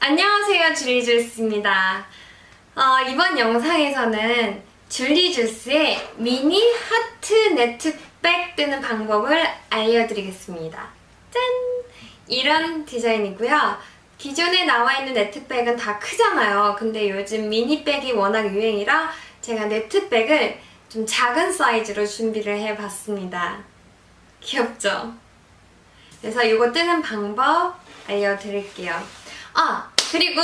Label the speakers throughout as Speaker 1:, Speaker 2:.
Speaker 1: 안녕하세요, 줄리주스입니다. 이번 영상에서는 줄리주스의 미니 하트 네트백 뜨는 방법을 알려드리겠습니다. 짠! 이런 디자인이고요. 기존에 나와 있는 네트백은 다 크잖아요. 근데 요즘 미니백이 워낙 유행이라 제가 네트백을 좀 작은 사이즈로 준비를 해봤습니다. 귀엽죠? 그래서 이거 뜨는 방법 알려드릴게요. 그리고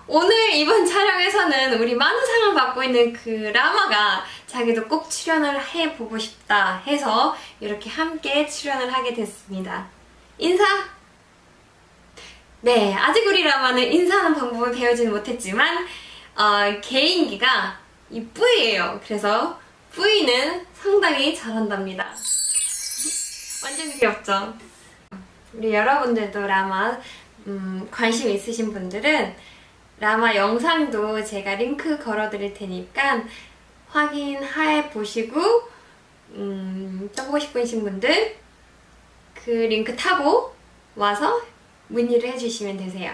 Speaker 1: 오늘 이번 촬영에서는 우리 많은 사랑 받고 있는 그 라마가 자기도 꼭 출연을 해보고 싶다 해서 이렇게 함께 출연을 하게 됐습니다. 인사! 네, 아직 우리 라마는 인사하는 방법을 배우지는 못했지만 개인기가 이 뿌이예요. 그래서 뿌이는 상당히 잘한답니다. 완전 귀엽죠? 우리 여러분들도 라마 관심 있으신 분들은 라마 영상도 제가 링크 걸어드릴 테니까 확인해 보시고 써보고 싶으신 분들 그 링크 타고 와서 문의를 해주시면 되세요.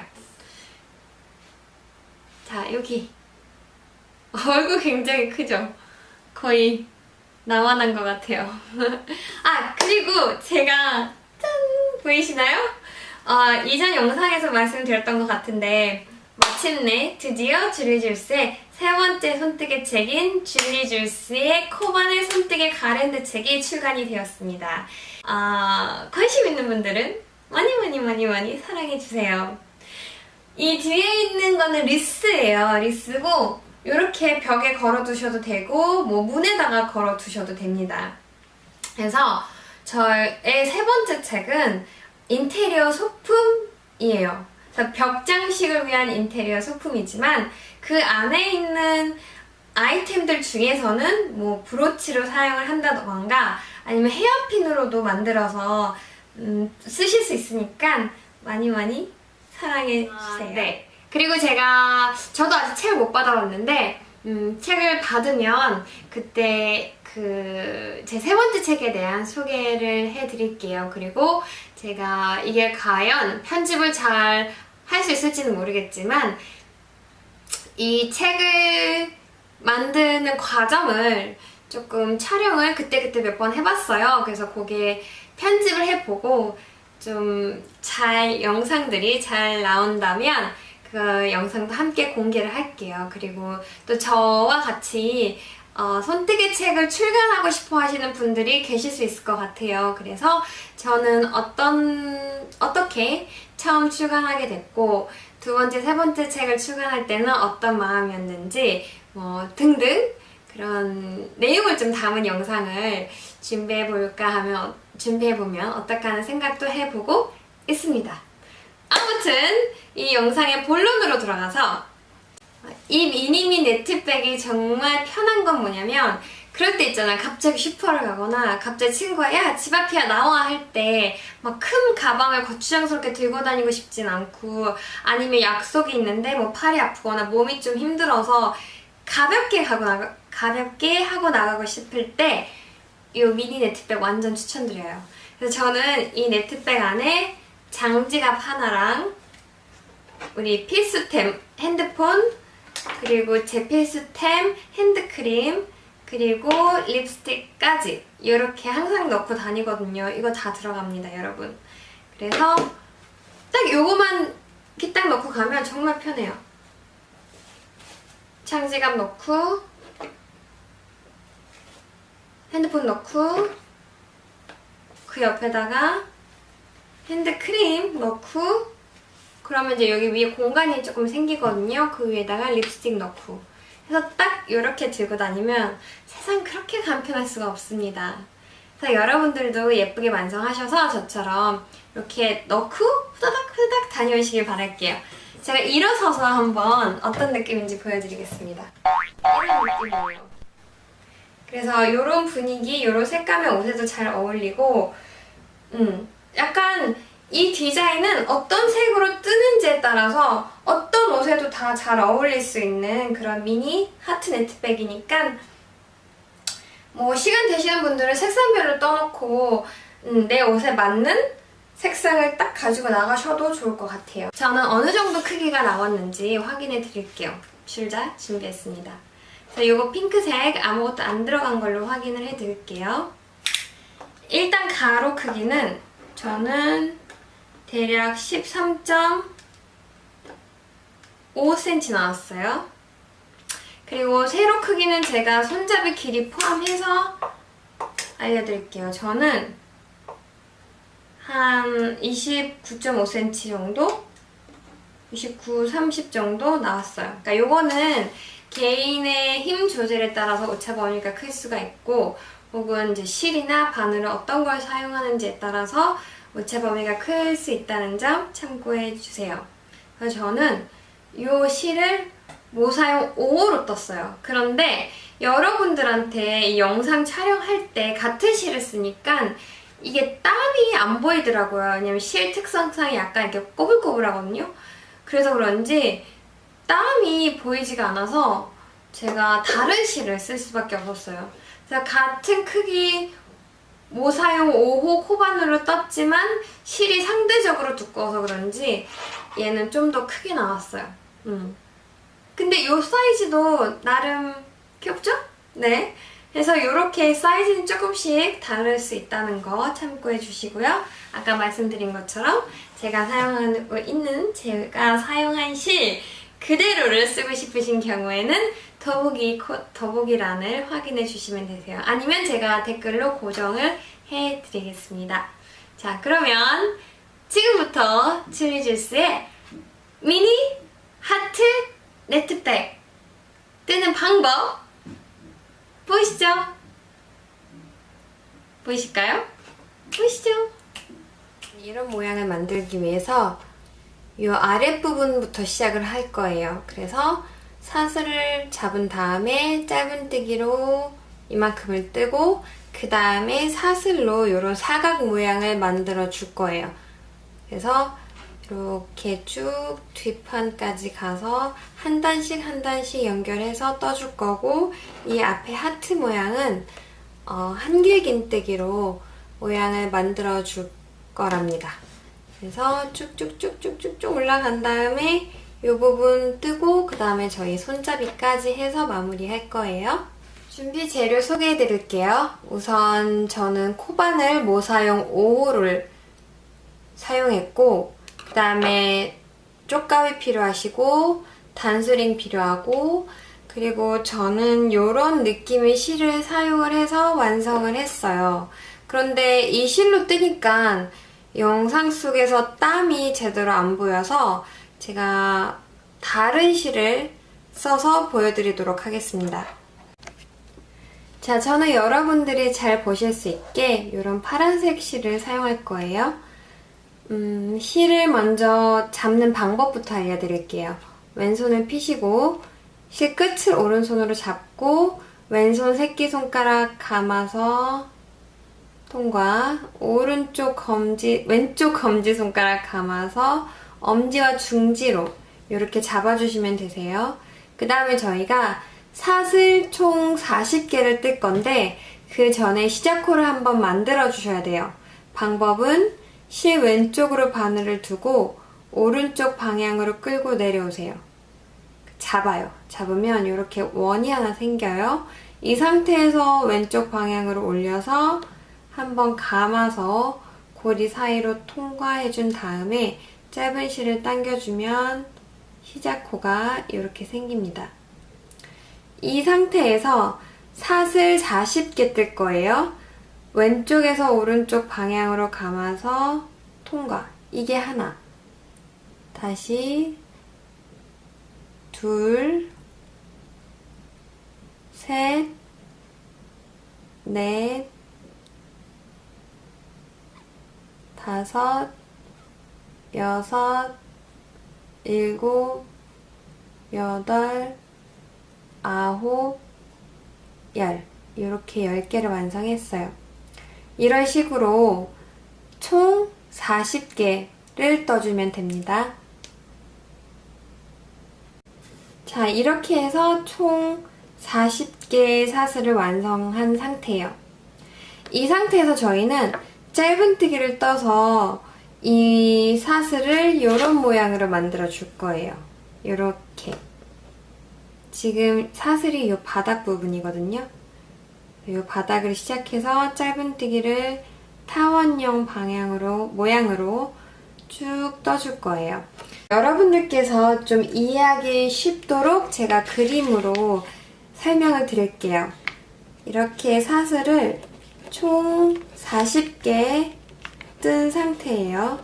Speaker 1: 자, 여기 얼굴 굉장히 크죠? 거의 나만한 것 같아요. 그리고 제가 짠! 보이시나요? 이전 영상에서 말씀드렸던 것 같은데 마침내 드디어 줄리주스의 세 번째 손뜨개 책인 줄리주스의 코바늘 손뜨개 가랜드 책이 출간이 되었습니다. 관심 있는 분들은 많이 사랑해주세요. 이 뒤에 있는 거는 리스예요. 리스고 이렇게 벽에 걸어두셔도 되고 뭐 문에다가 걸어두셔도 됩니다. 그래서 저의 세 번째 책은 인테리어 소품이에요. 그래서 벽장식을 위한 인테리어 소품이지만 그 안에 있는 아이템들 중에서는 뭐 브로치로 사용을 한다던가 아니면 헤어핀으로도 만들어서 쓰실 수 있으니까 많이 사랑해주세요. 네. 그리고 저도 아직 책을 못 받아봤는데 책을 받으면 그때 제 세 번째 책에 대한 소개를 해드릴게요. 그리고 제가 이게 과연 편집을 잘 할 수 있을지는 모르겠지만 이 책을 만드는 과정을 조금 촬영을 그때그때 몇 번 해봤어요. 그래서 거기에 편집을 해보고 좀 영상들이 잘 나온다면 그 영상도 함께 공개를 할게요. 그리고 또 저와 같이 손뜨개 책을 출간하고 싶어 하시는 분들이 계실 수 있을 것 같아요. 그래서 저는 어떻게 처음 출간하게 됐고 두 번째, 세 번째 책을 출간할 때는 어떤 마음이었는지 등등 그런 내용을 좀 담은 영상을 준비해보면 어떨까 하는 생각도 해보고 있습니다. 아무튼 이 영상의 본론으로 들어가서 이 미니미 네트백이 정말 편한 건 뭐냐면 그럴 때 있잖아. 갑자기 슈퍼를 가거나 갑자기 친구가 야 집 앞이야 나와 할 때 막 큰 가방을 거추장스럽게 들고 다니고 싶진 않고 아니면 약속이 있는데 뭐 팔이 아프거나 몸이 좀 힘들어서 가볍게 하고 나가고 싶을 때 이 미니 네트백 완전 추천드려요. 그래서 저는 이 네트백 안에 장지갑 하나랑 우리 필수템 핸드폰 그리고 제 필수템 핸드크림 그리고 립스틱까지 이렇게 항상 넣고 다니거든요. 이거 다 들어갑니다, 여러분. 그래서 딱 요거만 이렇게 딱 넣고 가면 정말 편해요. 장지갑 넣고 핸드폰 넣고 그 옆에다가 핸드크림 넣고 그러면 이제 여기 위에 공간이 조금 생기거든요. 그 위에다가 립스틱 넣고 해서 딱 이렇게 들고 다니면 세상 그렇게 간편할 수가 없습니다. 그래서 여러분들도 예쁘게 완성하셔서 저처럼 이렇게 넣고 후다닥 다녀오시길 바랄게요. 제가 일어서서 한번 어떤 느낌인지 보여드리겠습니다. 이런 느낌이에요. 그래서 이런 분위기, 이런 색감의 옷에도 잘 어울리고 약간 이 디자인은 어떤 색으로 뜨는지에 따라서 어떤 옷에도 다 잘 어울릴 수 있는 그런 미니 하트 네트백이니까 뭐 시간 되시는 분들은 색상별로 떠놓고 내 옷에 맞는 색상을 딱 가지고 나가셔도 좋을 것 같아요. 저는 어느 정도 크기가 나왔는지 확인해 드릴게요. 줄자 준비했습니다. 자, 이거 핑크색 아무것도 안 들어간 걸로 확인을 해 드릴게요. 일단 가로 크기는 저는 대략 13.5cm 나왔어요. 그리고 세로 크기는 제가 손잡이 길이 포함해서 알려드릴게요. 저는 한 29.5cm 정도? 29, 30 정도 나왔어요. 그러니까 요거는 개인의 힘 조절에 따라서 오차 범위가 클 수가 있고, 혹은 이제 실이나 바늘을 어떤 걸 사용하는지에 따라서 오차 범위가 클 수 있다는 점 참고해 주세요. 그래서 저는 이 실을 모사용 5호로 떴어요. 그런데 여러분들한테 이 영상 촬영할 때 같은 실을 쓰니까 이게 땀이 안 보이더라고요. 왜냐면 실 특성상 약간 이렇게 꼬불꼬불하거든요. 그래서 그런지 땀이 보이지가 않아서 제가 다른 실을 쓸 수밖에 없었어요. 그래서 같은 크기 모사용 5호 코바늘로 떴지만 실이 상대적으로 두꺼워서 그런지 얘는 좀 더 크게 나왔어요. 근데 이 사이즈도 나름 귀엽죠? 네. 그래서 이렇게 사이즈는 조금씩 다를 수 있다는 거 참고해 주시고요. 아까 말씀드린 것처럼 제가 사용한 실 그대로를 쓰고 싶으신 경우에는 더보기란을 확인해 주시면 되세요. 아니면 제가 댓글로 고정을 해 드리겠습니다. 자, 그러면 지금부터 추리주스의 미니 하트 네트백 뜨는 방법 보이시죠? 보이실까요? 보이시죠? 이런 모양을 만들기 위해서 이 아랫부분부터 시작을 할 거예요. 그래서 사슬을 잡은 다음에 짧은뜨기로 이만큼을 뜨고 그 다음에 사슬로 이런 사각 모양을 만들어 줄 거예요. 그래서 이렇게 쭉 뒷판까지 가서 한 단씩 한 단씩 연결해서 떠줄 거고, 이 앞에 하트 모양은 한길긴뜨기로 모양을 만들어 줄 거랍니다. 그래서 쭉쭉쭉쭉쭉쭉 올라간 다음에 이 부분 뜨고 그 다음에 저희 손잡이까지 해서 마무리할 거예요. 준비 재료 소개해 드릴게요. 우선 저는 코바늘 모사용 5호를 사용했고, 그 다음에 쪽가위 필요하시고 단수링 필요하고, 그리고 저는 이런 느낌의 실을 사용을 해서 완성을 했어요. 그런데 이 실로 뜨니까 영상 속에서 땀이 제대로 안 보여서 제가 다른 실을 써서 보여드리도록 하겠습니다. 자, 저는 여러분들이 잘 보실 수 있게 이런 파란색 실을 사용할 거예요. 실을 먼저 잡는 방법부터 알려드릴게요. 왼손을 펴시고 실 끝을 오른손으로 잡고 왼손 새끼손가락 감아서 통과, 왼쪽 검지손가락 감아서 엄지와 중지로 이렇게 잡아주시면 되세요. 그 다음에 저희가 사슬 총 40개를 뜰 건데 그 전에 시작호를 한번 만들어 주셔야 돼요. 방법은 실 왼쪽으로 바늘을 두고 오른쪽 방향으로 끌고 내려오세요. 잡아요. 잡으면 이렇게 원이 하나 생겨요. 이 상태에서 왼쪽 방향으로 올려서 한번 감아서 고리 사이로 통과해준 다음에 짧은 실을 당겨주면 시작호가 이렇게 생깁니다. 이 상태에서 사슬 40개 뜰 거예요. 왼쪽에서 오른쪽 방향으로 감아서 통과. 이게 하나. 다시 둘, 셋, 넷, 다섯, 여섯, 일곱, 여덟, 아홉, 열. 이렇게 10개를 완성했어요. 이런 식으로 총 40개를 떠주면 됩니다. 자, 이렇게 해서 총 40개의 사슬을 완성한 상태예요. 이 상태에서 저희는 짧은뜨기를 떠서 이 사슬을 이런 모양으로 만들어 줄 거예요. 이렇게. 지금 사슬이 이 바닥 부분이거든요. 이 바닥을 시작해서 짧은뜨기를 타원형 모양으로 쭉 떠줄 거예요. 여러분들께서 좀 이해하기 쉽도록 제가 그림으로 설명을 드릴게요. 이렇게 사슬을 총 40개 뜬 상태예요.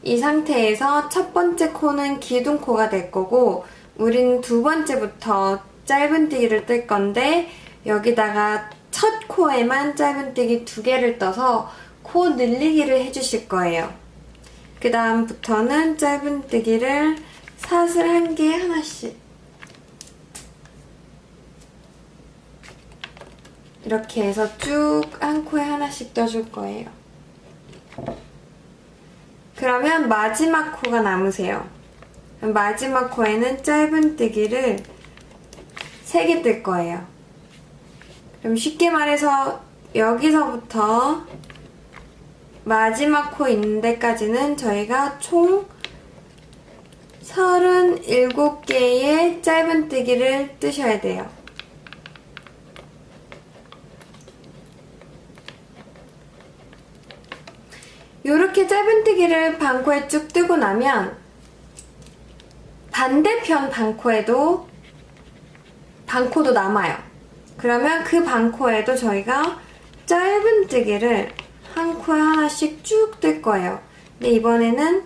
Speaker 1: 이 상태에서 첫 번째 코는 기둥코가 될 거고, 우린 두 번째부터 짧은뜨기를 뜰 건데, 여기다가 첫 코에만 짧은뜨기 2개를 떠서 코 늘리기를 해주실 거예요. 그 다음부터는 짧은뜨기를 사슬 1개에 하나씩 이렇게 해서 쭉 한 코에 하나씩 떠줄 거예요. 그러면 마지막 코가 남으세요. 마지막 코에는 짧은뜨기를 3개 뜰 거예요. 그럼 쉽게 말해서 여기서부터 마지막 코 있는 데까지는 저희가 총 37개의 짧은뜨기를 뜨셔야 돼요. 이렇게 짧은뜨기를 반코에 쭉 뜨고 나면 반대편 반코에도 반코도 남아요. 그러면 그 반코에도 저희가 짧은뜨기를 한 코에 하나씩 쭉 뜰 거예요. 근데 이번에는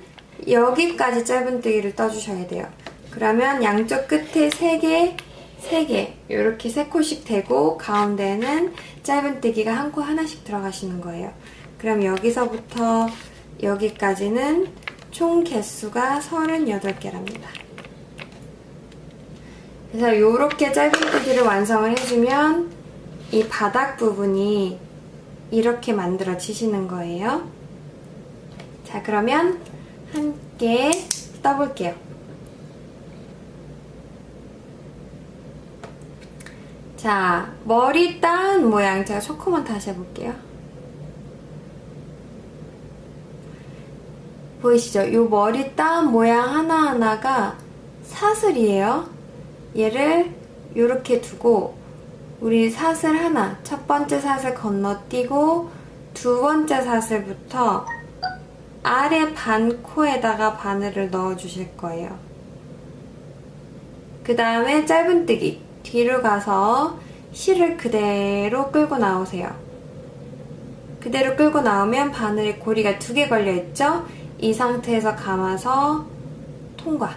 Speaker 1: 여기까지 짧은뜨기를 떠주셔야 돼요. 그러면 양쪽 끝에 3개, 3개 이렇게 3코씩 되고 가운데는 짧은뜨기가 한 코 하나씩 들어가시는 거예요. 그럼 여기서부터 여기까지는 총 개수가 38개랍니다. 그래서 이렇게 짧은뜨기를 완성을 해주면 이 바닥 부분이 이렇게 만들어지시는 거예요. 자, 그러면 함께 떠볼게요. 자, 머리 따은 모양 제가 초코만 다시 해볼게요. 보이시죠? 이 머리 따은 모양 하나하나가 사슬이에요. 얘를 이렇게 두고 우리 사슬 하나, 첫 번째 사슬 건너뛰고 두 번째 사슬부터 아래 반코에다가 바늘을 넣어 주실 거예요. 그 다음에 짧은뜨기 뒤로 가서 실을 그대로 끌고 나오세요. 그대로 끌고 나오면 바늘에 고리가 2개 걸려있죠? 이 상태에서 감아서 통과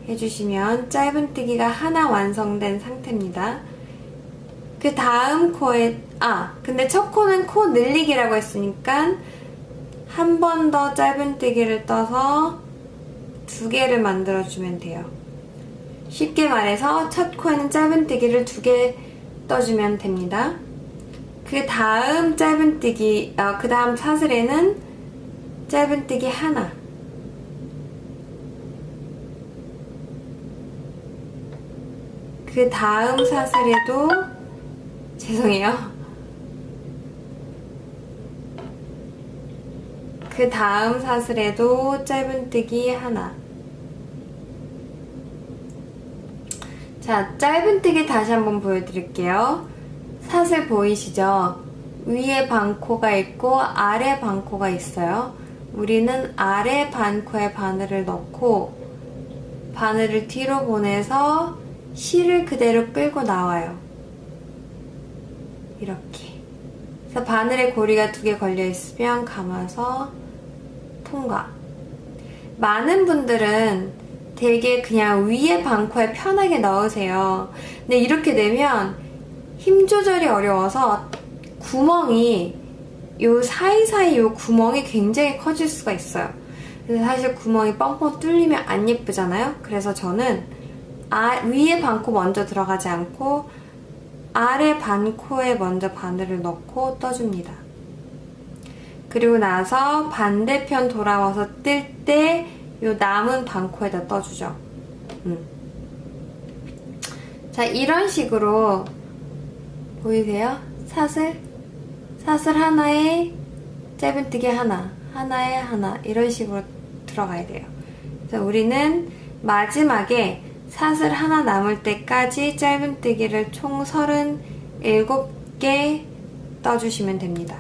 Speaker 1: 해주시면 짧은뜨기가 하나 완성된 상태입니다. 그 다음 코에 근데 첫 코는 코 늘리기라고 했으니까 한 번 더 짧은뜨기를 떠서 2개를 만들어주면 돼요. 쉽게 말해서 첫 코에는 짧은뜨기를 2개 떠주면 됩니다. 그 다음 그 다음 사슬에는 짧은뜨기 하나, 그 다음 사슬에도 그 다음 사슬에도 짧은뜨기 하나. 자, 짧은뜨기 다시 한번 보여드릴게요. 사슬 보이시죠? 위에 반코가 있고 아래 반코가 있어요. 우리는 아래 반코에 바늘을 넣고 바늘을 뒤로 보내서 실을 그대로 끌고 나와요. 이렇게. 그래서 바늘에 고리가 2개 걸려있으면 감아서 통과. 많은 분들은 되게 그냥 위에 반코에 편하게 넣으세요. 근데 이렇게 되면 힘 조절이 어려워서 구멍이 요 사이사이 요 구멍이 굉장히 커질 수가 있어요. 그래서 사실 구멍이 뻥뻥 뚫리면 안 예쁘잖아요. 그래서 저는 위에 반코 먼저 들어가지 않고 아래 반코에 먼저 바늘을 넣고 떠줍니다. 그리고 나서 반대편 돌아와서 뜰 때 요 남은 반코에다 떠주죠. 자, 이런 식으로 보이세요? 사슬 하나에 짧은뜨기 하나, 하나에 하나 이런 식으로 들어가야 돼요. 그래서 우리는 마지막에 사슬 하나 남을 때까지 짧은뜨기를 총 37개 떠주시면 됩니다.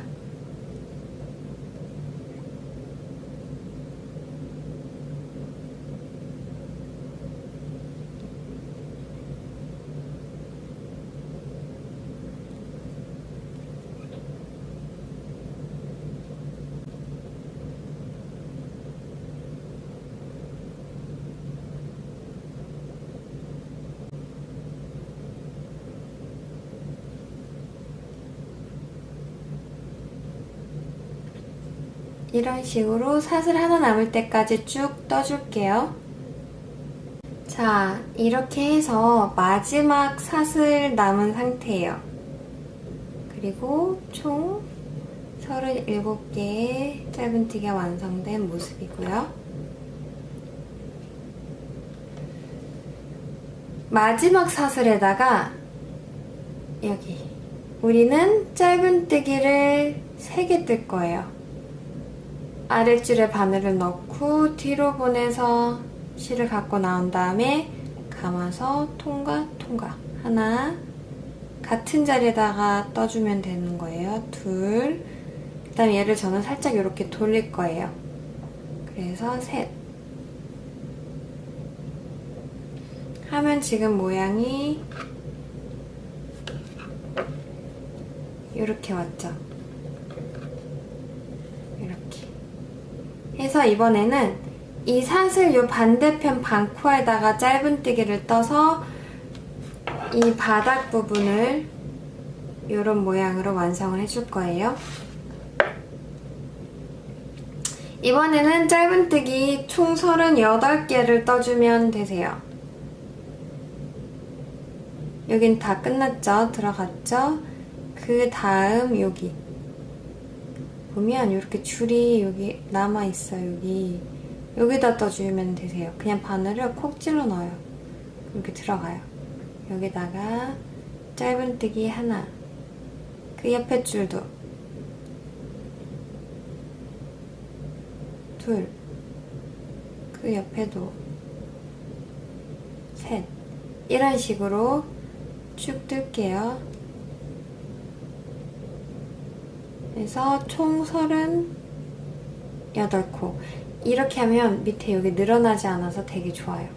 Speaker 1: 이런 식으로 사슬 하나 남을 때까지 쭉 떠줄게요. 자, 이렇게 해서 마지막 사슬 남은 상태예요. 그리고 총 37개의 짧은뜨기가 완성된 모습이고요. 마지막 사슬에다가 여기 우리는 짧은뜨기를 3개 뜰 거예요. 아랫줄에 바늘을 넣고 뒤로 보내서 실을 갖고 나온 다음에 감아서 통과 통과 하나, 같은 자리에다가 떠주면 되는 거예요. 둘, 그 다음에 얘를 저는 살짝 이렇게 돌릴 거예요. 그래서 셋 하면 지금 모양이 이렇게 왔죠. 이렇게 해서 이번에는 이 사슬 요 반대편 반코에다가 짧은뜨기를 떠서 이 바닥 부분을 이런 모양으로 완성을 해줄 거예요. 이번에는 짧은뜨기 총 38개를 떠주면 되세요. 여긴 다 끝났죠? 들어갔죠? 그 다음 여기 보면 이렇게 줄이 여기 남아있어요. 여기다 떠주면 되세요. 그냥 바늘을 콕 찔러 넣어요. 이렇게 들어가요. 여기다가 짧은뜨기 하나, 그 옆에 줄도 둘, 그 옆에도 셋, 이런 식으로 쭉 뜰게요. 그래서 총 38코. 이렇게 하면 밑에 여기 늘어나지 않아서 되게 좋아요.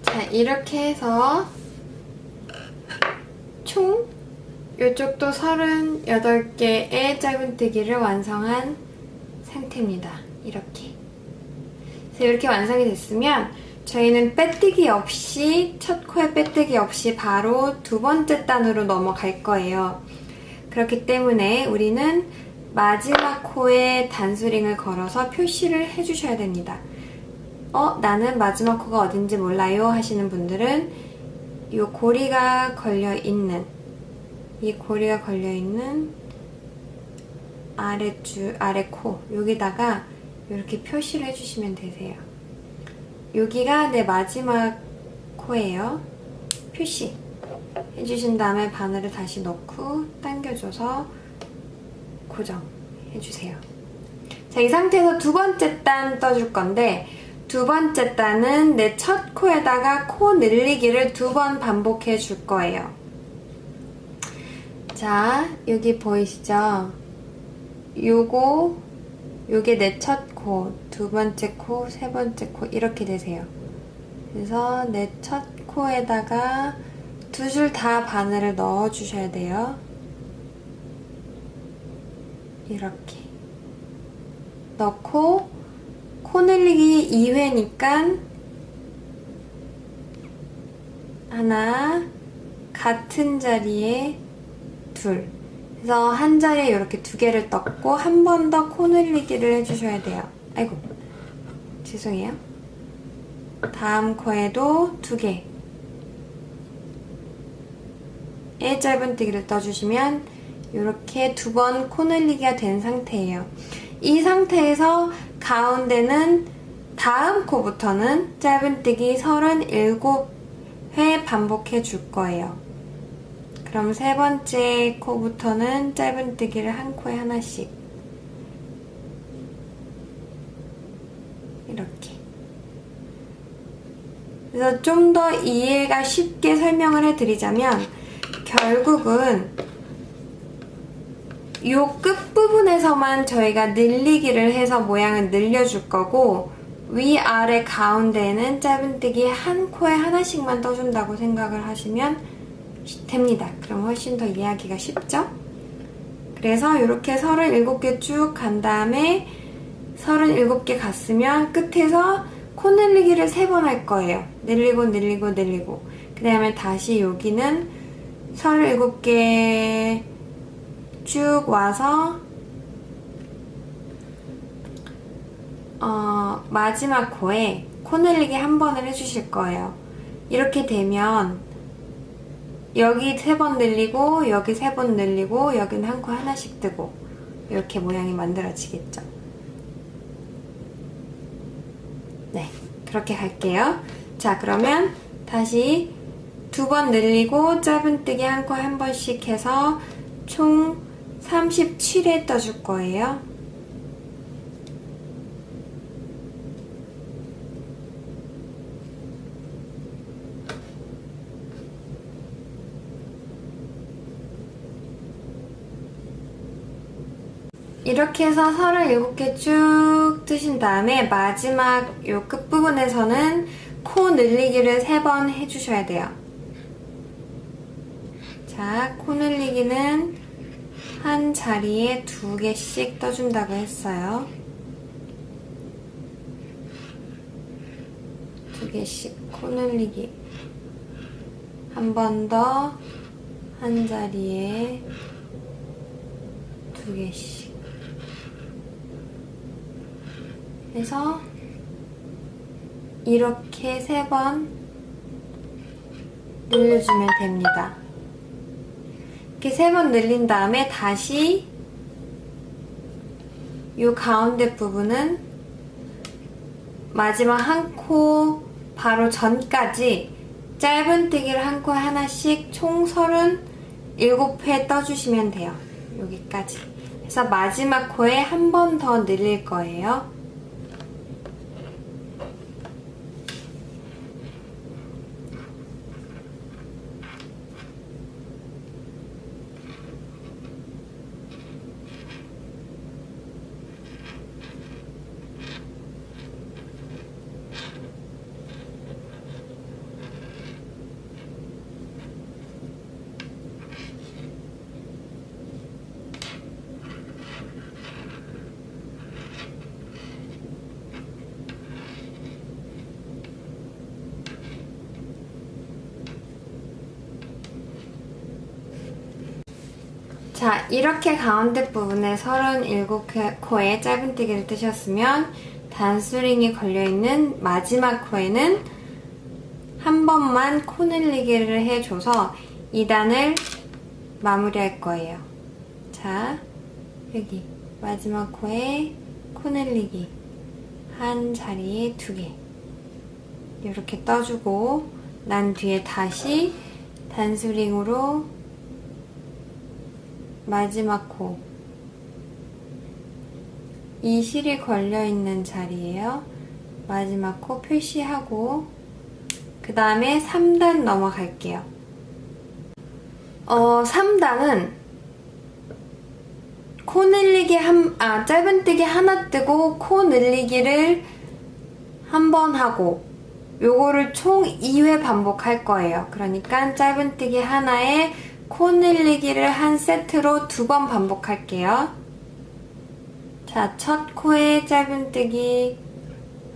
Speaker 1: 자, 이렇게 해서 총 이쪽도 38개의 짧은뜨기를 완성한 상태입니다. 이렇게. 그래서 이렇게 완성이 됐으면 저희는 빼뜨기 없이, 첫 코에 빼뜨기 없이 바로 두 번째 단으로 넘어갈 거예요. 그렇기 때문에 우리는 마지막 코에 단수링을 걸어서 표시를 해주셔야 됩니다. 나는 마지막 코가 어딘지 몰라요 하시는 분들은 이 고리가 걸려있는, 이 고리가 걸려있는 아래 코, 여기다가 이렇게 표시를 해주시면 되세요. 여기가 내 마지막 코예요. 표시 해주신 다음에 바늘을 다시 넣고 당겨줘서 고정해주세요. 자, 이 상태에서 두 번째 단 떠줄 건데, 두 번째 단은 내 첫 코에다가 코 늘리기를 2번 반복해 줄 거예요. 자, 여기 보이시죠? 요게 내 첫 코, 두 번째 코, 세 번째 코 이렇게 되세요. 그래서 내 첫 코에다가 두 줄 다 바늘을 넣어 주셔야 돼요. 이렇게 넣고 코 늘리기 2회니까 하나, 같은 자리에 둘, 그래서 한 자리에 이렇게 2개를 떴고 한 번 더 코 늘리기를 해주셔야 돼요. 아이고, 죄송해요. 다음 코에도 2개 의 짧은뜨기를 떠주시면 이렇게 2번 코 늘리기가 된 상태예요. 이 상태에서 가운데는 다음 코부터는 짧은뜨기 37회 반복해 줄 거예요. 그럼 세 번째 코부터는 짧은뜨기를 한 코에 하나씩 이렇게. 그래서 좀 더 이해가 쉽게 설명을 해드리자면 결국은 이 끝부분에서만 저희가 늘리기를 해서 모양을 늘려줄 거고 위아래 가운데는 짧은뜨기 한 코에 하나씩만 떠준다고 생각을 하시면 됩니다. 그럼 훨씬 더 이해하기가 쉽죠? 그래서 이렇게 37개 쭉 간 다음에 37개 갔으면 끝에서 코 늘리기를 3번 할 거예요. 늘리고 늘리고 늘리고 그 다음에 다시 여기는 37개 쭉 와서 마지막 코에 코 늘리기 한 번을 해주실 거예요. 이렇게 되면 여기 3번 늘리고 여기 3번 늘리고 여기는 한 코 하나씩 뜨고 이렇게 모양이 만들어지겠죠. 네, 그렇게 갈게요. 자, 그러면 다시 2번 늘리고 짧은뜨기 한 코 한 번씩 해서 총 37회 떠줄 거예요. 이렇게 해서 37개 쭉 뜨신 다음에 마지막 요 끝부분에서는 코 늘리기를 3번 해주셔야 돼요. 자, 코 늘리기는 한 자리에 2개씩 떠준다고 했어요. 2개씩 코 늘리기. 한 번 더 한 자리에 2개씩. 그래서 이렇게 3번 늘려주면 됩니다. 이렇게 3번 늘린 다음에 다시 이 가운데 부분은 마지막 한 코 바로 전까지 짧은뜨기를 한 코에 하나씩 총 37회 떠주시면 돼요. 여기까지. 그래서 마지막 코에 한 번 더 늘릴 거예요. 자, 이렇게 가운데 부분에 37코에 짧은뜨기를 뜨셨으면 단수링이 걸려있는 마지막 코에는 한 번만 코 늘리기를 해줘서 2단을 마무리할 거예요. 자, 여기 마지막 코에 코 늘리기 한 자리에 2개 이렇게 떠주고 난 뒤에 다시 단수링으로 마지막 코, 이 실이 걸려있는 자리에요. 마지막 코 표시하고 그 다음에 3단 넘어갈게요. 3단은 코 늘리기 짧은뜨기 하나 뜨고 코 늘리기를 한 번 하고 요거를 총 2회 반복할 거예요. 그러니까 짧은뜨기 하나에 코 늘리기를 한 세트로 2번 반복할게요. 자, 첫 코에 짧은뜨기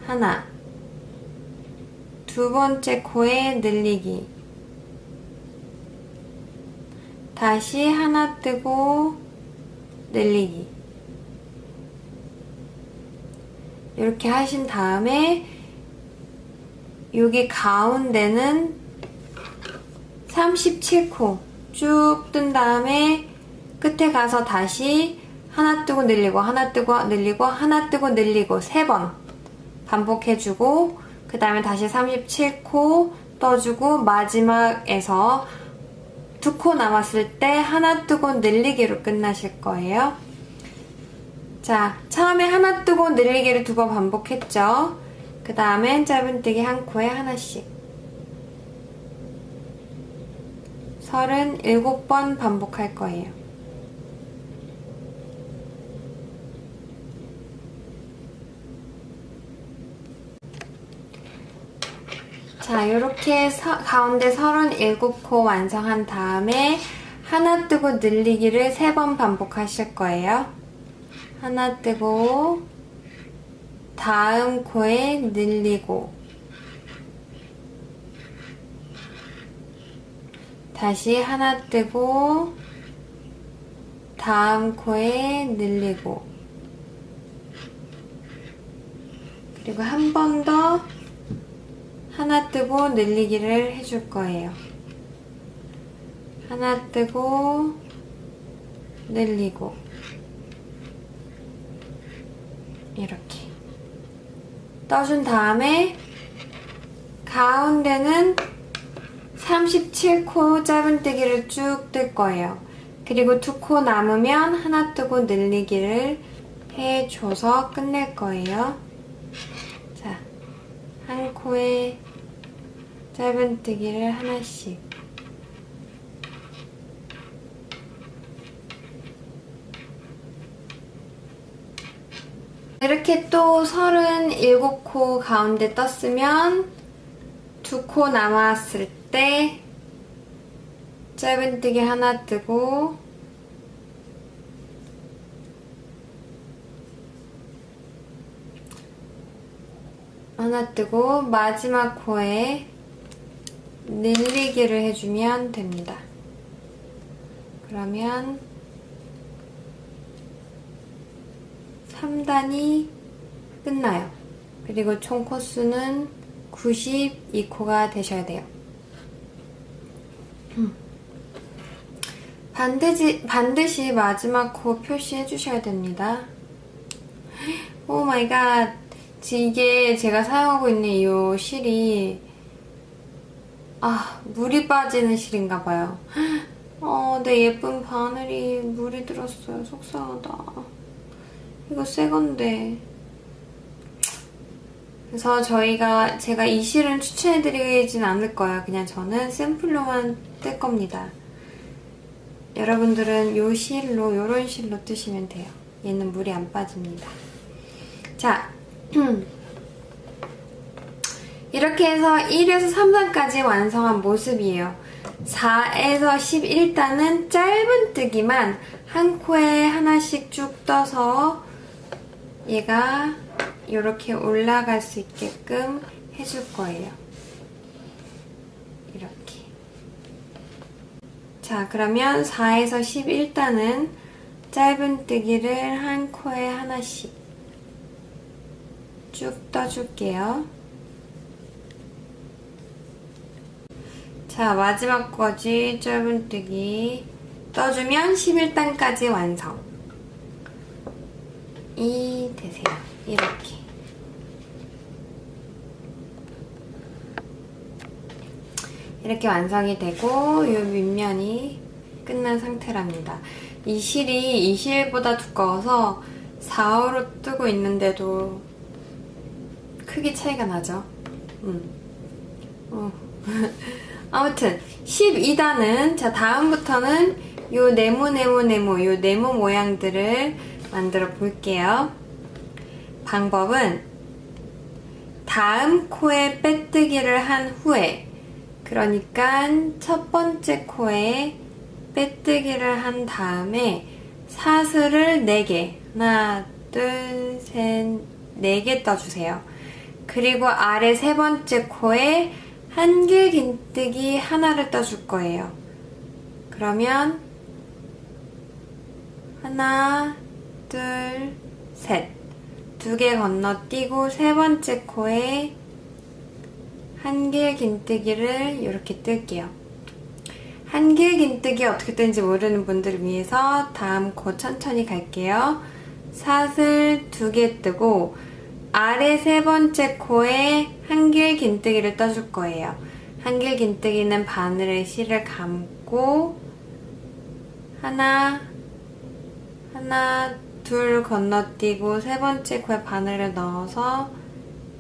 Speaker 1: 하나, 두 번째 코에 늘리기, 다시 하나 뜨고 늘리기. 이렇게 하신 다음에 여기 가운데는 37코 쭉 뜬 다음에 끝에 가서 다시 하나 뜨고 늘리고 하나 뜨고 늘리고 하나 뜨고 늘리고 3번 반복해주고 그 다음에 다시 37코 떠주고 마지막에서 2코 남았을 때 하나 뜨고 늘리기로 끝나실 거예요. 자, 처음에 하나 뜨고 늘리기를 2번 반복했죠. 그 다음엔 짧은뜨기 한 코에 하나씩 37번 반복할 거예요. 자, 이렇게 가운데 37코 완성한 다음에 하나 뜨고 늘리기를 3번 반복하실 거예요. 하나 뜨고 다음 코에 늘리고 다시 하나 뜨고 다음 코에 늘리고 그리고 한 번 더 하나 뜨고 늘리기를 해줄 거예요. 하나 뜨고 늘리고 이렇게 떠준 다음에 가운데는 37코 짧은뜨기를 쭉 뜰 거예요. 그리고 2코 남으면 하나 뜨고 늘리기를 해줘서 끝낼 거예요. 자, 한 코에 짧은뜨기를 하나씩 이렇게 또 37코 가운데 떴으면 2코 남았을 때 짧은뜨기 하나 뜨고 하나 뜨고 마지막 코에 늘리기를 해주면 됩니다. 그러면 3단이 끝나요. 그리고 총 코수는 92코가 되셔야 돼요. 반드시 마지막 코 표시해 주셔야 됩니다. 오 마이 갓. 이게 제가 사용하고 있는 이 실이 물이 빠지는 실인가봐요. 내 예쁜 바늘이 물이 들었어요. 속상하다. 이거 새 건데. 그래서 제가 이 실은 추천해드리진 않을 거예요. 그냥 저는 샘플로만 뜰 겁니다. 여러분들은 요 실로, 요런 실로 뜨시면 돼요. 얘는 물이 안 빠집니다. 자, 이렇게 해서 1에서 3단까지 완성한 모습이에요. 4에서 11단은 짧은뜨기만 한 코에 하나씩 쭉 떠서 얘가 이렇게 올라갈 수 있게끔 해줄 거예요. 이렇게. 자, 그러면 4에서 11단은 짧은뜨기를 한 코에 하나씩 쭉 떠줄게요. 자, 마지막 거지 짧은뜨기 떠주면 11단까지 완성. 되세요. 이렇게 완성이 되고 이 밑면이 끝난 상태랍니다. 이 실보다 두꺼워서 4호로 뜨고 있는데도 크기 차이가 나죠. 아무튼 12단은 자 다음부터는 요 네모 모양들을 만들어 볼게요. 방법은 다음 코에 빼뜨기를 한 후에 그러니까 첫 번째 코에 빼뜨기를 한 다음에 사슬을 4개 하나 둘 셋 4개 떠주세요. 그리고 아래 세 번째 코에 한길 긴뜨기 하나를 떠줄 거예요. 그러면 하나 둘 셋 2개 건너뛰고 세 번째 코에 한길 긴뜨기를 이렇게 뜰게요. 한길긴뜨기 어떻게 되는지 모르는 분들을 위해서 다음 코 천천히 갈게요. 사슬 2개 뜨고 아래 세 번째 코에 한길긴뜨기를 떠줄 거예요. 한길긴뜨기는 바늘에 실을 감고 하나, 둘 건너뛰고 세 번째 코에 바늘을 넣어서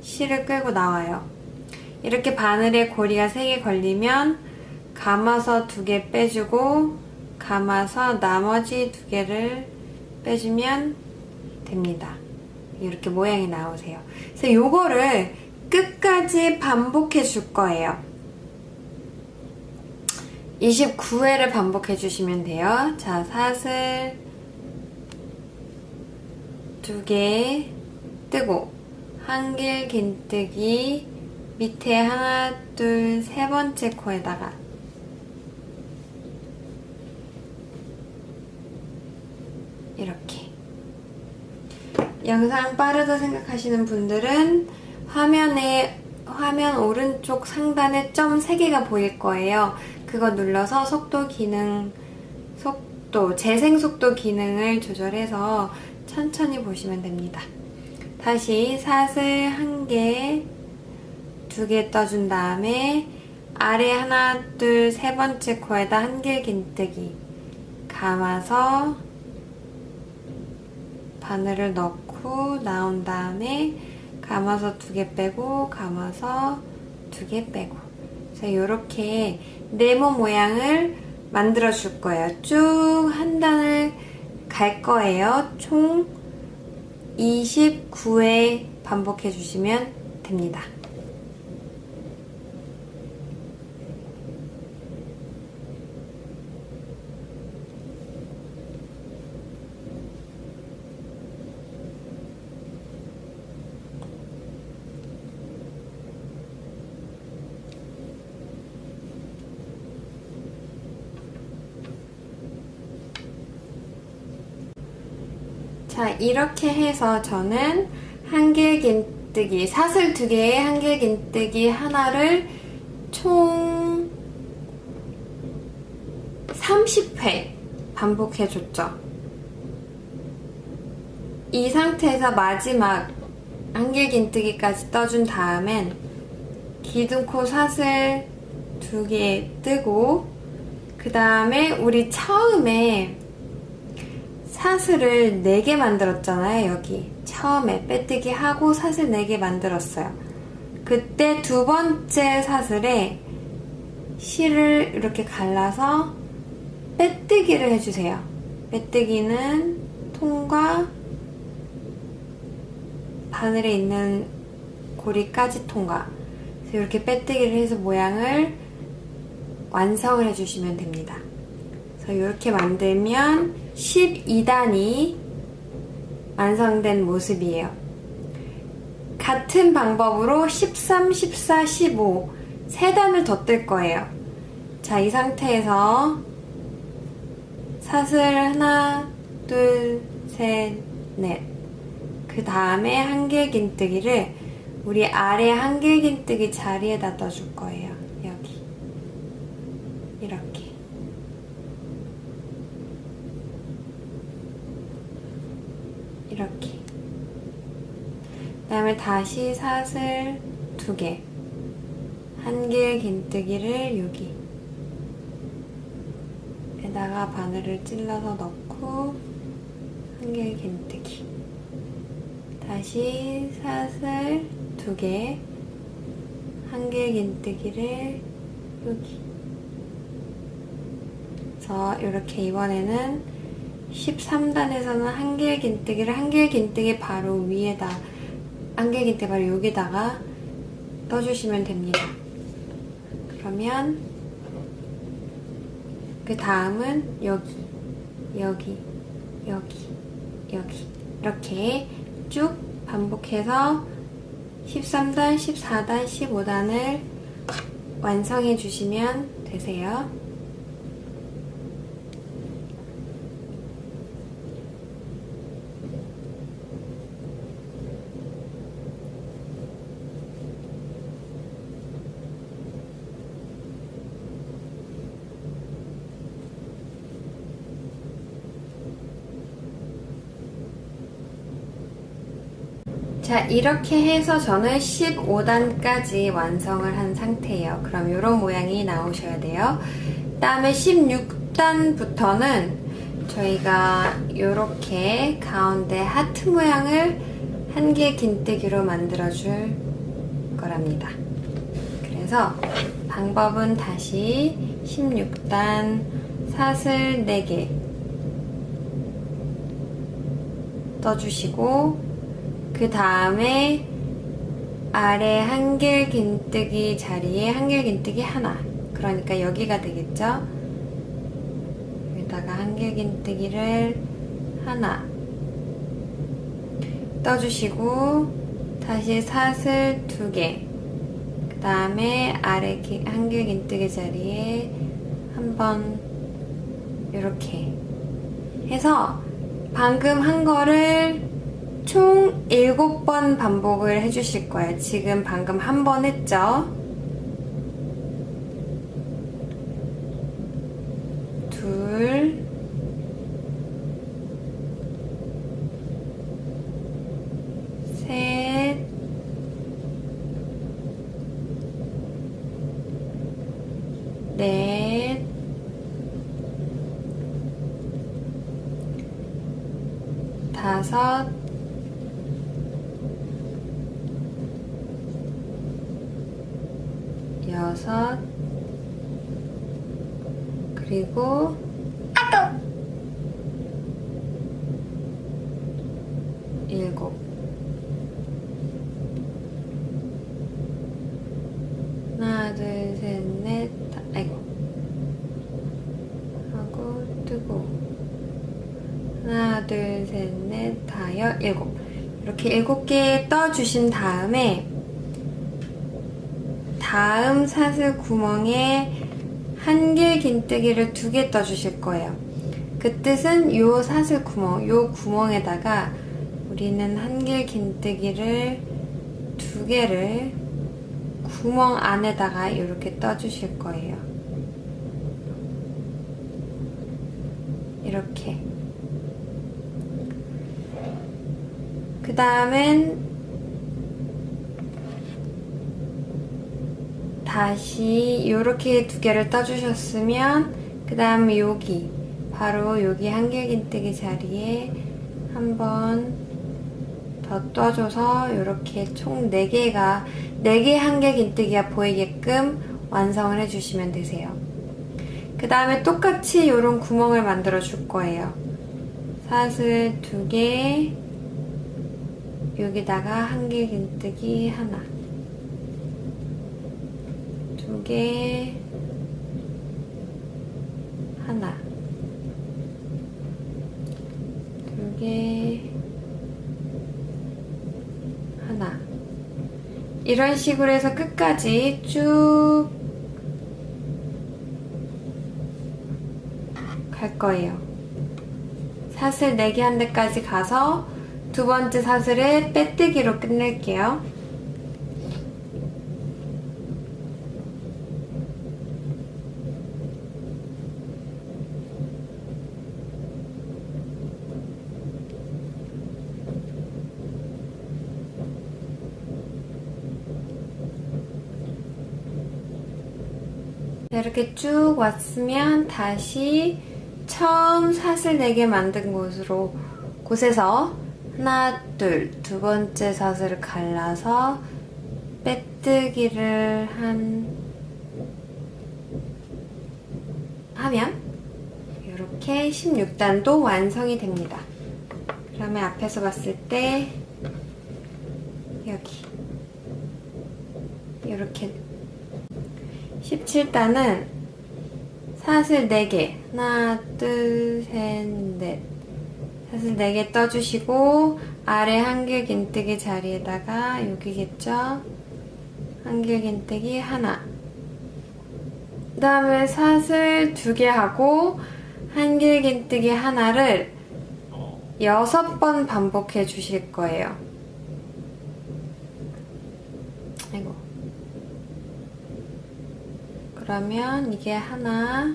Speaker 1: 실을 끌고 나와요. 이렇게 바늘에 고리가 3개 걸리면 감아서 2개 빼주고 감아서 나머지 2개를 빼주면 됩니다. 이렇게 모양이 나오세요. 그래서 요거를 끝까지 반복해 줄 거예요. 29회를 반복해 주시면 돼요. 자, 사슬 2개 뜨고 한길긴뜨기 밑에 하나, 둘, 세 번째 코에다가 이렇게. 영상 빠르다 생각하시는 분들은 화면 오른쪽 상단에 점 3개가 보일 거예요. 그거 눌러서 재생 속도 기능을 조절해서 천천히 보시면 됩니다. 다시 사슬 1개, 2개 떠준 다음에 아래 하나, 둘, 세 번째 코에다 한길긴뜨기 감아서 바늘을 넣고 나온 다음에 감아서 2개 빼고 감아서 2개 빼고. 그래서 이렇게 네모 모양을 만들어 줄 거예요. 쭉 한 단을 갈 거예요. 총 29회 반복해 주시면 됩니다. 자, 이렇게 해서 저는 한길긴뜨기, 사슬 2개에 한길긴뜨기 하나를 총 30회 반복해줬죠. 이 상태에서 마지막 한길긴뜨기까지 떠준 다음엔 기둥코 사슬 2개 뜨고 그 다음에 우리 처음에 사슬을 4개 만들었잖아요. 여기 처음에 빼뜨기 하고 사슬 4개 만들었어요. 그때 두 번째 사슬에 실을 이렇게 갈라서 빼뜨기를 해주세요. 빼뜨기는 통과 바늘에 있는 고리까지 통과. 그래서 이렇게 빼뜨기를 해서 모양을 완성을 해주시면 됩니다. 그래서 이렇게 만들면 12단이 완성된 모습이에요. 같은 방법으로 13, 14, 15 3단을 더 뜰 거예요. 자, 이 상태에서 사슬 하나, 둘, 셋, 넷. 그 다음에 한길긴뜨기를 우리 아래 한길긴뜨기 자리에다 떠줄 거예요. 여기. 이렇게. 이렇게. 그 다음에 다시 사슬 2개. 한길긴뜨기를 여기. 에다가 바늘을 찔러서 넣고 한길긴뜨기. 다시 사슬 2개. 한길긴뜨기를 여기. 그래서 이렇게 이번에는 13단에서는 한길긴뜨기 바로 위에다, 한길긴뜨기 바로 여기다가 떠주시면 됩니다. 그러면 그 다음은 여기, 여기, 여기, 여기 이렇게 쭉 반복해서 13단, 14단, 15단을 완성해 주시면 되세요. 자, 이렇게 해서 저는 15단까지 완성을 한 상태예요. 그럼 이런 모양이 나오셔야 돼요. 그 다음에 16단부터는 저희가 이렇게 가운데 하트 모양을 한 개 긴뜨기로 만들어줄 거랍니다. 그래서 방법은 다시 16단 사슬 4개 떠주시고 그 다음에 아래 한길 긴뜨기 자리에 한길 긴뜨기 하나, 그러니까 여기가 되겠죠? 여기다가 한길 긴뜨기를 하나 떠주시고 다시 사슬 2개, 그 다음에 아래 한길 긴뜨기 자리에 한번 이렇게 해서 방금 한 거를 총 7번 반복을 해주실 거예요. 지금 방금 한 번 했죠? 둘, 셋, 넷, 다섯, 여섯, 그리고 일곱. 하나, 둘, 셋, 넷, 아이고. 하고 뜨고. 하나, 둘, 셋, 넷, 다섯, 일곱. 이렇게 7개 떠주신 다음에 다음 사슬 구멍에 한길 긴뜨기를 2개 떠주실 거예요. 그 뜻은 요 사슬 구멍, 요 구멍에다가 우리는 한길 긴뜨기를 2개를 구멍 안에다가 이렇게 떠주실 거예요. 이렇게. 그 다음엔 다시 이렇게 2개를 떠주셨으면 그 다음에 여기 바로 여기 한길 긴뜨기 자리에 한 번 더 떠줘서 이렇게 총 4개가 4개 한길 긴뜨기가 보이게끔 완성을 해주시면 되세요. 그 다음에 똑같이 이런 구멍을 만들어 줄 거예요. 사슬 2개, 여기다가 한길 긴뜨기 하나, 2개, 하나, 2개, 하나. 이런 식으로 해서 끝까지 쭉 갈 거예요. 사슬 4개 한 데까지 가서 두 번째 사슬을 빼뜨기로 끝낼게요. 이렇게 쭉 왔으면 다시 처음 사슬 4개 만든 곳에서 하나, 둘, 두 번째 사슬을 갈라서 빼뜨기를 하면 이렇게 16단도 완성이 됩니다. 그러면 앞에서 봤을 때 여기 이렇게 17단은 사슬 4개, 하나, 둘, 셋, 넷, 사슬 4개 떠주시고 아래 한길 긴뜨기 자리에다가 여기겠죠? 한길 긴뜨기 하나, 그 다음에 사슬 2개 하고 한길 긴뜨기 하나를 6번 반복해 주실 거예요. 아이고. 그러면 이게 하나,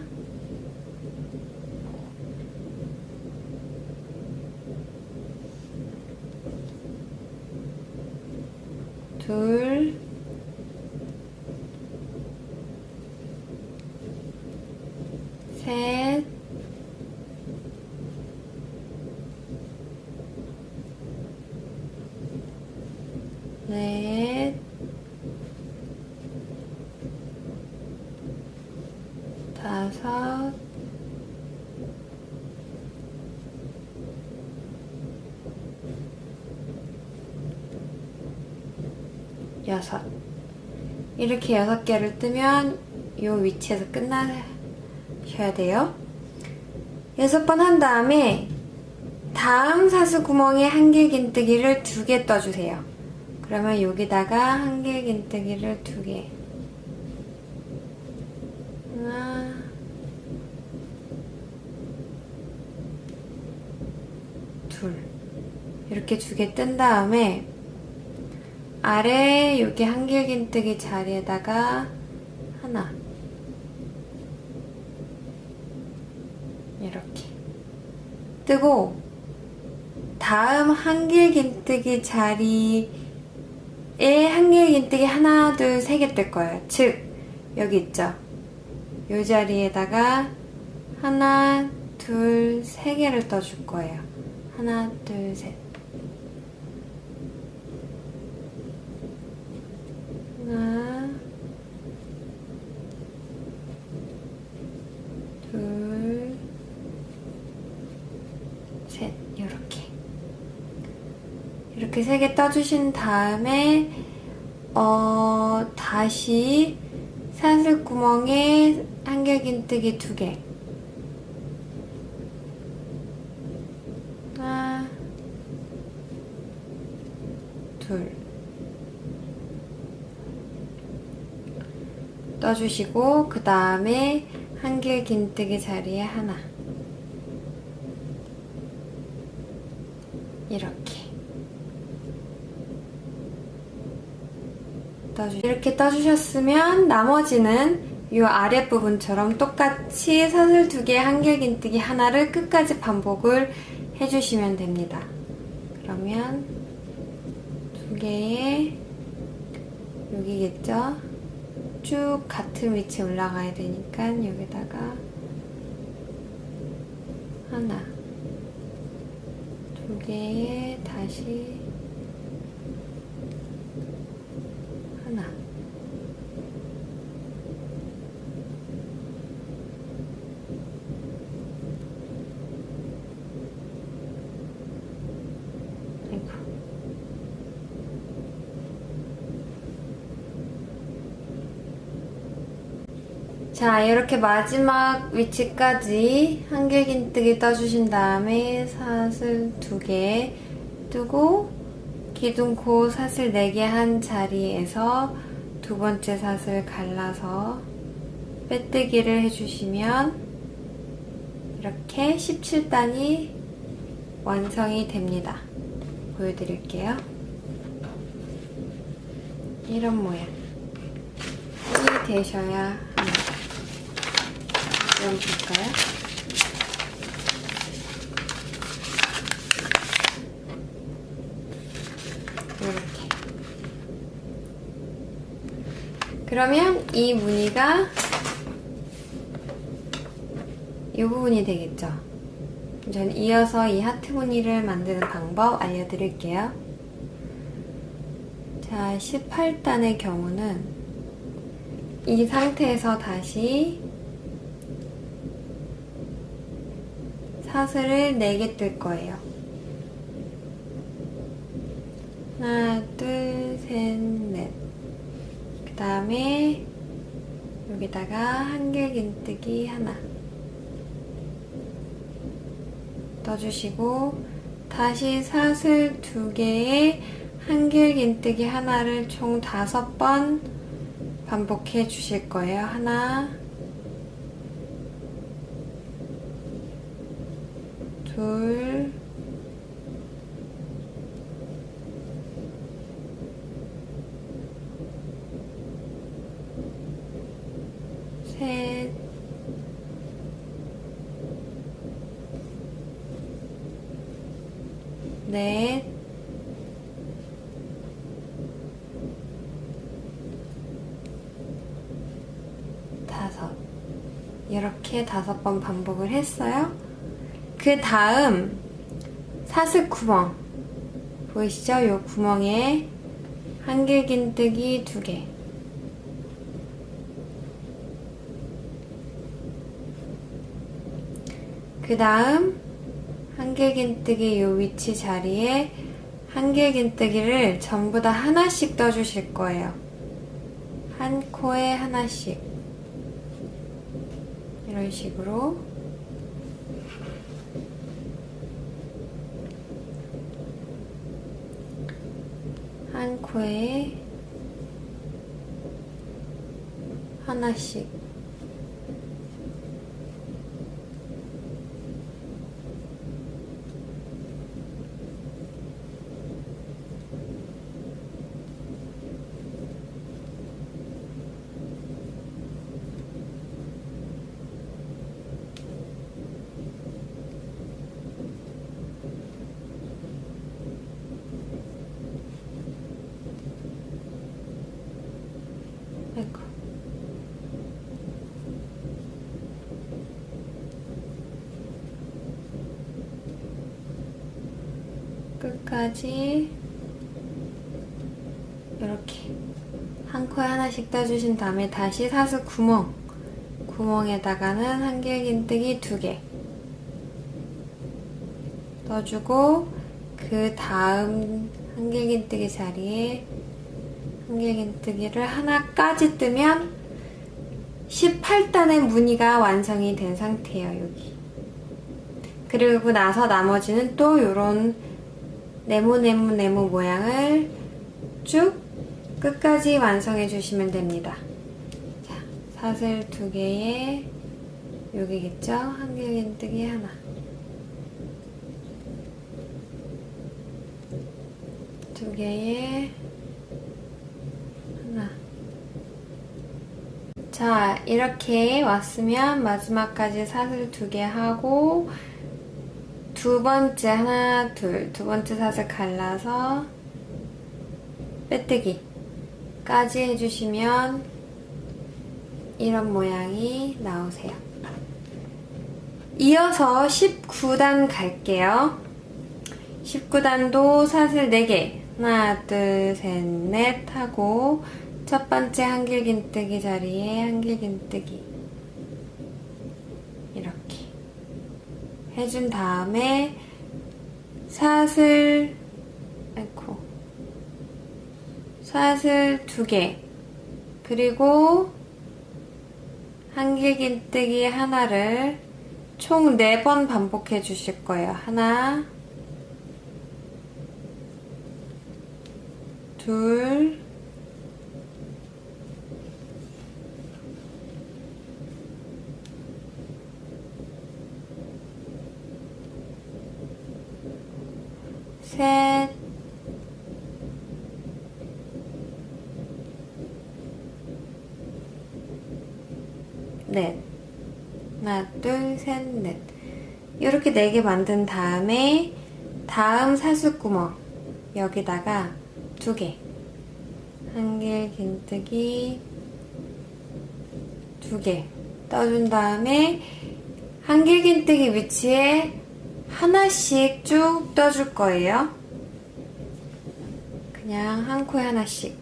Speaker 1: 5, 여섯. 이렇게 6개를 뜨면 이 위치에서 끝나셔야 돼요. 6번 한 다음에 다음 사슬 구멍에 한길긴뜨기를 2개 떠주세요. 그러면 여기다가 한길긴뜨기를 2개. 하나, 둘. 이렇게 2개 뜬 다음에 아래 여기 한길긴뜨기 자리에다가 하나, 이렇게 뜨고 다음 한길긴뜨기 자리에 한길긴뜨기 하나, 둘, 3개 뜰 거예요. 즉 여기 있죠? 이 자리에다가 하나, 둘, 3개를 떠줄 거예요. 하나, 둘, 셋. 하나, 둘, 셋. 이렇게 3개 떠주신 다음에 다시 사슬 구멍에 한길긴뜨기 2개. 하나, 둘. 떠주시고 그 다음에 한길긴뜨기 자리에 하나. 이렇게 떠주셨으면 나머지는 이 아랫부분처럼 똑같이 사슬 2개, 한길긴뜨기 하나를 끝까지 반복을 해주시면 됩니다. 그러면 2개에 여기겠죠? 쭉 같은 위치에 올라가야 되니까 여기다가 하나, 2개에 다시 하나. 아이고. 자, 이렇게 마지막 위치까지 한길긴뜨기 떠주신 다음에 사슬 2개 뜨고 기둥코 사슬 4개 한 자리에서 2번째 사슬 갈라서 빼뜨기를 해주시면 이렇게 17단이 완성이 됩니다. 보여드릴게요. 이런 모양이 되셔야 합니다. 그럼 볼까요? 이렇게. 그러면 이 무늬가 이 부분이 되겠죠? 저는 이어서 이 하트 무늬를 만드는 방법 알려드릴게요. 자, 18단의 경우는 이 상태에서 다시 사슬을 4개 뜰 거예요. 하나, 둘, 셋, 넷. 그 다음에 여기다가 한길긴뜨기 하나 떠주시고 다시 사슬 2개에 한길긴뜨기 하나를 총 5번 반복해 주실 거예요. 하나, 둘, 셋, 넷, 다섯. 이렇게 5번 반복을 했어요. 그 다음 사슬 구멍 보이시죠? 이 구멍에 한길긴뜨기 2개 그 다음 한길긴뜨기 요 위치 자리에 한길긴뜨기를 전부 다 하나씩 떠주실 거예요. 한 코에 하나씩. 이런 식으로. 한 코에 하나씩. 아이고. 끝까지 이렇게 한 코에 하나씩 떠주신 다음에 다시 사슬 구멍에다가는 한길긴뜨기 2개 떠주고, 그 다음 한길긴뜨기 자리에 한길긴뜨기를 하나까지 뜨면 18단의 무늬가 완성이 된 상태예요. 여기. 그리고 나서 나머지는 또 요런 네모 모양을 쭉 끝까지 완성해 주시면 됩니다. 자, 사슬 2개에 여기겠죠? 한길긴뜨기 하나, 두 개에 하나. 자, 이렇게 왔으면 마지막까지 사슬 2개 하고 두 번째 하나, 둘, 두 번째 사슬 갈라서 빼뜨기까지 해주시면 이런 모양이 나오세요. 이어서 19단 갈게요. 19단도 사슬 4개, 하나, 둘, 셋, 넷 하고 첫 번째 한길긴뜨기 자리에 한길긴뜨기 이렇게 해준 다음에 사슬 2개, 그리고 한길긴뜨기 하나를 총 4번 반복해 주실 거예요. 하나, 둘, 셋, 넷. 하나, 둘, 셋, 넷. 이렇게 4개 만든 다음에 다음 사슬구멍 여기다가 2개, 한길긴뜨기 2개 떠준 다음에 한길긴뜨기 위치에 하나씩 쭉 떠줄 거예요. 그냥 한 코에 하나씩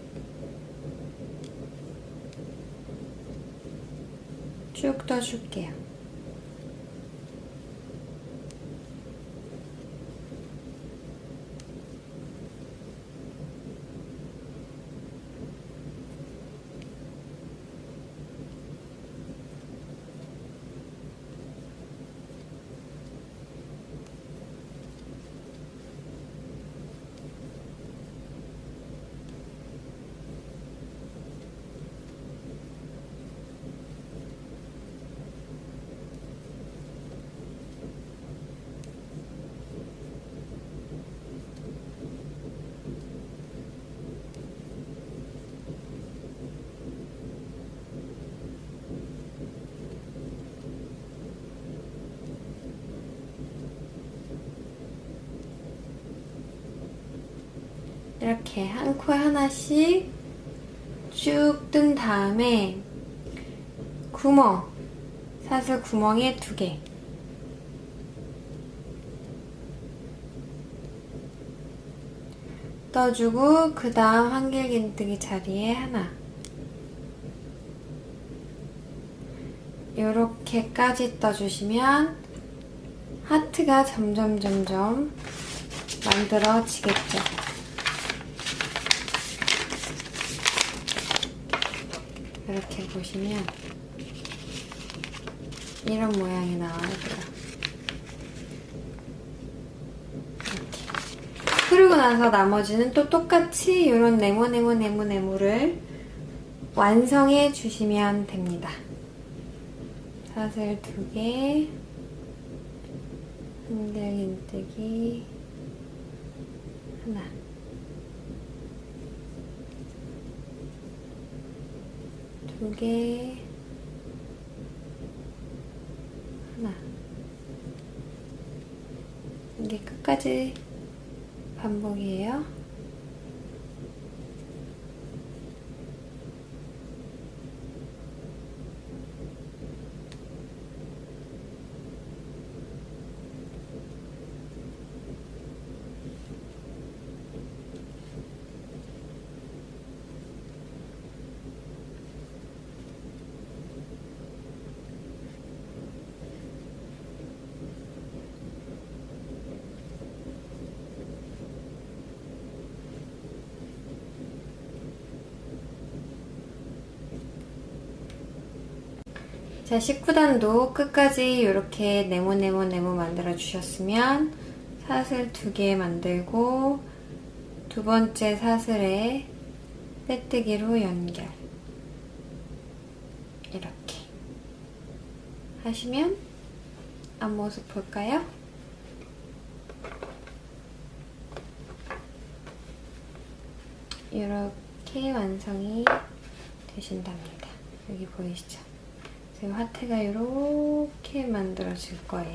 Speaker 1: 쭉 떠줄게요. 이렇게 한 코에 하나씩 쭉 뜬 다음에 사슬 구멍에 2개, 떠주고 그 다음 한길긴뜨기 자리에 하나, 요렇게까지 떠주시면 하트가 점점 만들어지겠죠. 이렇게 보시면 이런 모양이 나와요. 그리고 나서 나머지는 또 똑같이 이런 네모를 완성해 주시면 됩니다. 사슬 2개, 한들긴뜨기 하나, 두 개, 하나. 이게 끝까지 반복이에요. 자, 19단도 끝까지 이렇게 네모 만들어 주셨으면 사슬 2개 만들고 두 번째 사슬에 빼뜨기로 연결, 이렇게 하시면 앞모습 볼까요? 이렇게 완성이 되신답니다. 여기 보이시죠? 지금 하트가 이렇게 만들어질 거예요.